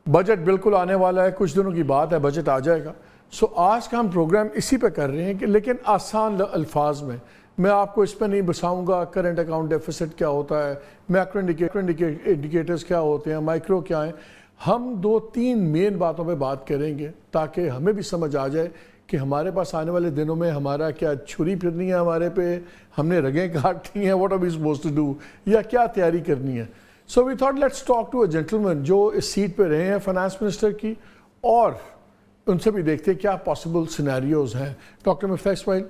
Budget بالکل آنے والا ہے، کچھ دنوں کی بات ہے، بجٹ آ جائے گا. سو آج کا ہم پروگرام اسی پہ کر رہے ہیں کہ لیکن آسان الفاظ میں آپ کو اس پہ نہیں بساؤں گا کرنٹ اکاؤنٹ ڈیفیسٹ کیا ہوتا ہے، میکرو انڈیکیٹرز کیا ہوتے ہیں، مائکرو کیا ہیں. ہم 2-3 مین باتوں پہ بات کریں گے تاکہ ہمیں بھی سمجھ آ جائے کہ ہمارے پاس آنے والے دنوں میں ہمارا کیا چھری پھرنی ہے ہمارے پہ، ہم نے رگیں کاٹنی ہیں، what are we supposed to do, یا کیا تیاری کرنی ہے. So we thought let's talk to a gentleman جو اس سیٹ پہ رہے ہیں فائنانس منسٹر کی، اور ان سے بھی دیکھتے ہیں کیا پاسبل سینیریوز ہیں. Doctor Miftah Ismail,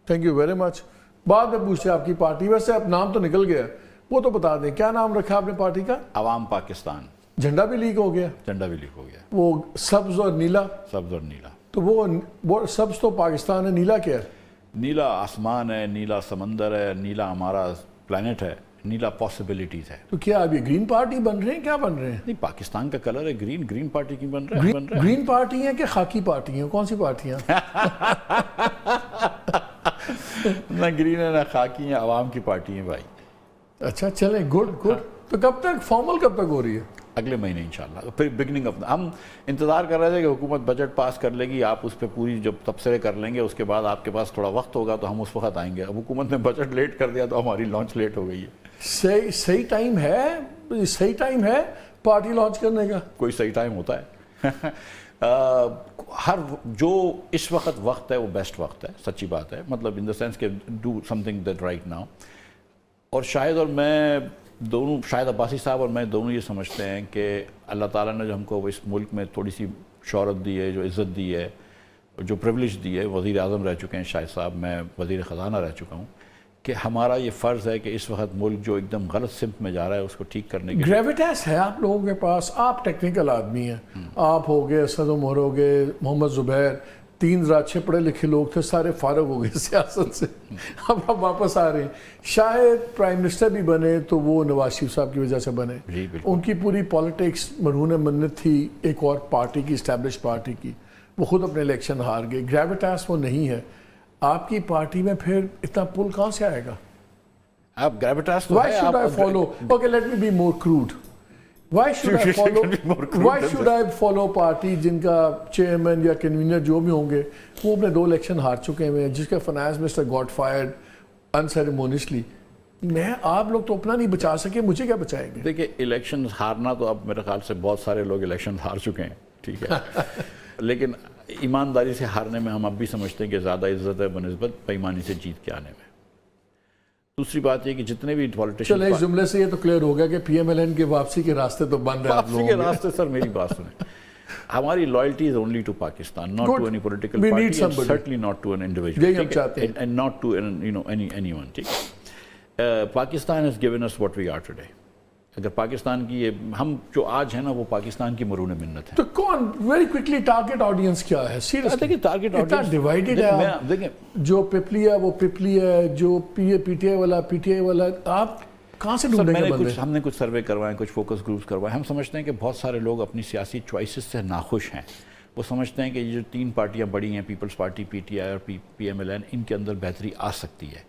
thank you very much. بعد میں پوچھتے ہیں آپ کی پارٹی، ویسے اب نام تو نکل گیا، وہ تو بتا دیں کیا نام رکھا آپ نے پارٹی کا؟ عوام پاکستان. جھنڈا بھی لیک ہو گیا؟ جھنڈا بھی لیک ہو گیا. وہ سبز اور نیلا؟ سبز اور نیلا. تو وہ سبز تو پاکستان ہے، نیلا کیا ہے؟ نیلا آسمان ہے، نیلا سمندر ہے، نیلا ہمارا پلانٹ ہے، نیلا پاسبلٹیز ہے. تو کیا اب یہ گرین پارٹی بن رہے ہیں، کیا بن رہے ہیں؟ نہیں، پاکستان کا کلر ہے گرین. گرین پارٹی کی بن رہا ہے. گرین پارٹی ہیں کہ خاکی پارٹی ہیں، کون سی پارٹیاں؟ نہ گرین ہے نہ خاکی ہیں، عوام کی پارٹی ہیں بھائی. اچھا چلیں، گڈ. تو کب تک فارمل کب تک ہو رہی ہے؟ اگلے مہینے انشاءاللہ. پھر بگننگ آف ہم انتظار کر رہے تھے کہ حکومت بجٹ پاس کر لے گی، آپ اس پہ پوری جب تبصرے کر لیں گے، اس کے بعد آپ کے پاس تھوڑا وقت ہوگا تو ہم اس وقت آئیں گے. اب حکومت نے بجٹ لیٹ کر دیا تو ہماری لانچ لیٹ ہو گئی ہے. صحیح ٹائم ہے پارٹی لانچ کرنے کا؟ کوئی صحیح ٹائم ہوتا ہے؟ ہر جو اس وقت ہے وہ بیسٹ وقت ہے، سچی بات ہے. مطلب ان دا سینس کہ do some thing that right now. اور شاید عباسی صاحب اور میں دونوں یہ سمجھتے ہیں کہ اللہ تعالیٰ نے جو ہم کو اس ملک میں تھوڑی سی شہرت دی ہے، جو عزت دی ہے، جو پریولیج دی ہے، وزیر اعظم رہ چکے ہیں شاہد صاحب، میں وزیر خزانہ رہ چکا ہوں، کہ ہمارا یہ فرض ہے کہ اس وقت ملک جو ایک دم غلط سمت میں جا رہا ہے اس کو ٹھیک کرنے کے گریویٹیس ہے آپ لوگوں کے پاس. آپ ٹیکنیکل آدمی ہیں، آپ ہو گئے، اسد عمر ہو گئے، محمد زبیر، 3 اچھے پڑھے لکھے لوگ تھے، سارے فارغ ہو گئے سیاست سے، اب آپ واپس آ رہے ہیں. شاید پرائم منسٹر بھی بنے تو وہ نواز شریف صاحب کی وجہ سے بنے. ان کی پوری پالیٹکس مرہون منت تھی ایک اور پارٹی کی، اسٹیبلش پارٹی کی، وہ خود اپنے الیکشن ہار گئے. گریویٹیس وہ نہیں ہے آپ کی پارٹی میں، پھر اتنا پل کہاں سے آئے گا؟ آپ گریویٹیس تو Why should I follow? Okay, let me be more crude. Why should I follow party جن کا چیئرمین یا کنوینر جو بھی ہوں گے وہ اپنے 2 الیکشن ہار چکے ہیں، جس کا فائنانس منسٹر گاٹ فائرڈ انسیریمونیسلی. آپ لوگ تو اپنا نہیں بچا سکے، مجھے کیا بچائیں گے؟ دیکھیں، الیکشن ہارنا تو اب میرے خیال سے بہت سارے لوگ الیکشن ہار چکے ہیں، ٹھیک ہے، لیکن ایمانداری سے ہارنے میں ہم اب بھی سمجھتے ہیں کہ زیادہ عزت ہے بنسبت بےایمانی سے جیت کے آنے میں. دوسری بات یہ کہ جتنے بھی پالیٹیشن، چلیں اس جملے سے یہ تو کلیئر ہو گیا کہ پی ایم ایل این کے واپسی کے راستے تو بند ہیں. واپسی کے راستے، سر میری بات سنیں، ہماری loyalty is only to Pakistan, not to any political party, and certainly not to an individual, یہی ہم چاہتے ہیں، and not to anyone. ٹھیک ہے، Pakistan has given us what we are today. اگر پاکستان کی ہم جو آج ہیں نا وہ پاکستان کی مرہون منت ہے. تو کون ویری کوئکلی ٹارگٹ آڈینس کیا ہے؟ سیریسلی دیکھیں ٹارگٹ آڈینس ڈیوائیڈڈ ہے. دیکھیں جو پپلی ہے وہ پپلی ہے، جو پی ٹی آئی والا پی ٹی آئی والا. آپ کہاں سے ڈھونڈیں گے بندے؟ ہم نے کچھ سروے کروائے، کچھ فوکس گروپس کروائے. ہم سمجھتے ہیں کہ بہت سارے لوگ اپنی سیاسی چوائسز سے ناخوش ہیں. وہ سمجھتے ہیں کہ یہ جو 3 پارٹیاں بڑی ہیں، Peoples Party, P T I اور پی ایم ایل این، ان کے اندر بہتری آ سکتی ہے.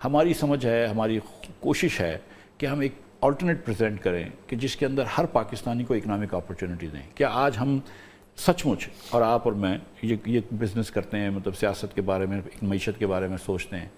ہماری سمجھ ہے، ہماری کوشش ہے کہ ہم ایک آلٹرنیٹ پریزنٹ کریں کہ جس کے اندر ہر پاکستانی کو اکنامک اپورچونٹی دیں. کیا آج ہم سچ مچ، اور آپ اور میں یہ بزنس کرتے ہیں، مطلب سیاست کے بارے میں، معیشت کے بارے میں سوچتے ہیں،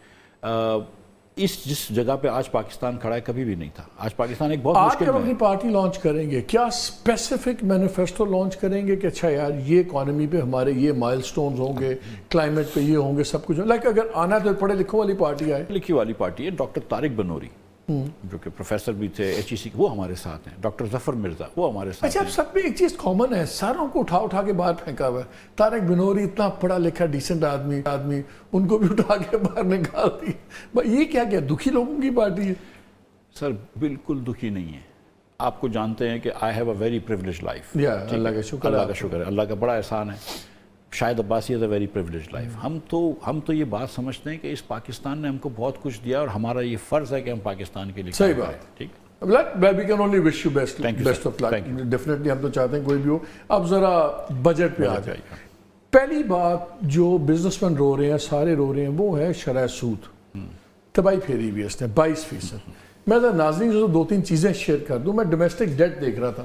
جس جگہ پہ آج پاکستان کھڑا ہے کبھی بھی نہیں تھا. آج پاکستان ایک بہت مشکل آپ جب اپنی پارٹی لانچ کریں گے کیا اسپیسیفک مینیفیسٹو لانچ کریں گے کہ اچھا یار یہ اکانومی پہ ہمارے یہ مائل سٹونز ہوں گے، کلائمیٹ پہ یہ ہوں گے، سب کچھ لائک اگر آنا تو پڑھے لکھوں والی پارٹی آئے. لکھی والی پارٹی ہے. ڈاکٹر طارق بنوری جو کہ پروفیسر بھی تھے ایچ ای سی، وہ ہمارے ساتھ ہیں. ڈاکٹر ظفر مرزا وہ ہمارے ساتھ ہیں. اچھا اب سب میں ایک چیز کامن ہے، ساروں کو اٹھا کے باہر پھینکا ہوا ہے. طارق بنوری اتنا پڑھا لکھا ڈیسنٹ آدمی، ان کو بھی اٹھا کے باہر نکال دی. یہ کیا دکھی لوگوں کی پارٹی ہے؟ سر بالکل دکھی نہیں ہے. آپ کو جانتے ہیں کہ I have a very privilege life. اللہ کا شکر، اللہ کا شکر ہے، اللہ کا بڑا احسان ہے. شاید عباسی از اے ویری پریولیج لائف. ہم تو یہ بات سمجھتے ہیں کہ اس پاکستان نے ہم کو بہت کچھ دیا اور ہمارا یہ فرض ہے کہ ہم پاکستان کے لیے صحیح بات. ٹھیک، we can only wish you best of luck. Definitely ہم تو چاہتے ہیں کوئی بھی ہو. اب ذرا بجٹ پہ آ جائے. پہلی بات جو بزنس مین رو رہے ہیں، سارے رو رہے ہیں، وہ ہے شرح سود. تباہی پھیری ہوئی ہے اس نے 22%. میں ناظرین سے 2-3 چیزیں شیئر کر دوں. میں ڈومیسٹک ڈیٹ دیکھ رہا تھا.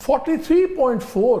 43.4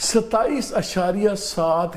27.7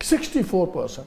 64%।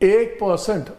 1%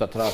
17